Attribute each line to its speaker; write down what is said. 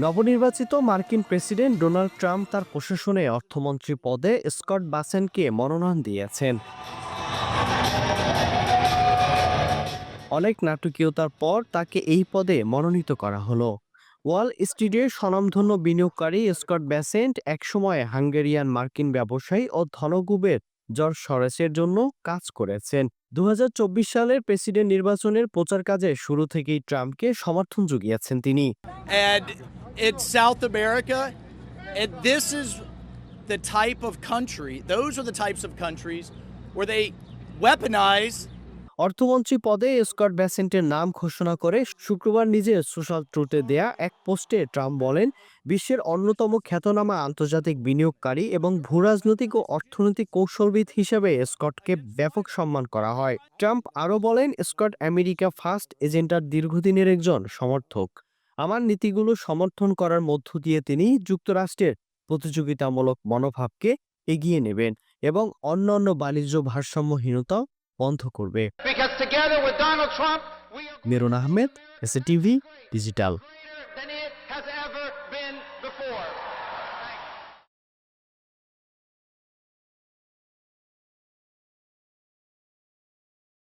Speaker 1: নবনির্বাচিত মার্কিন president Donald Trump তার প্রশাসনে অর্থমন্ত্রী পদে স্কট বাসেনকে মনোনয়ন দিয়েছেন। অনেক নাটকীয়তার পর তাকে এই পদে মনোনীত করা হলো। ওয়াল স্ট্রিটের স্বনামধন্য বিনিয়োগকারী স্কট ব্যাসেন্ট একসময় হাঙ্গেরিয়ান মার্কিন ব্যবসায়ী ও ধনকুবের জর্জ সরেসের জন্য কাজ করেছেন। 2024 সালের প্রেসিডেন্ট নির্বাচনের প্রচার কাজে শুরু থেকেই ট্রাম্পকে সমর্থন জুগিয়েছেন তিনি।
Speaker 2: And it's South America, and this is the type of country, those are the types of countries where they weaponize.
Speaker 1: অর্থমন্ত্রী পদে স্কট ব্যাসেন্টের নাম ঘোষণা করে শুক্রবার নিজের সোশ্যাল ট্রুথে দেয়া এক পোস্টে ট্রাম্প বলেন, বিশ্বের অন্যতম খ্যাতনামা আন্তর্জাতিক বিনিয়োগকারী এবং ভূরাজনৈতিক ও অর্থনৈতিক কৌশলবিদ হিসেবে স্কটকে ব্যাপক সম্মান করা হয়। ট্রাম্প আরও বলেন, স্কট আমেরিকা ফার্স্ট এজেন্ডার দীর্ঘদিনের একজন সমর্থক। আমার নীতিগুলো সমর্থন করার মধ্য দিয়ে তিনি যুক্তরাষ্ট্রের প্রতিযোগিতামূলক মনোভাবকে এগিয়ে নেবেন এবং অন্যান্য বাণিজ্য ভারসাম্যহীনতা বন্ধ করবে। Maroon Ahmed, SATV digital.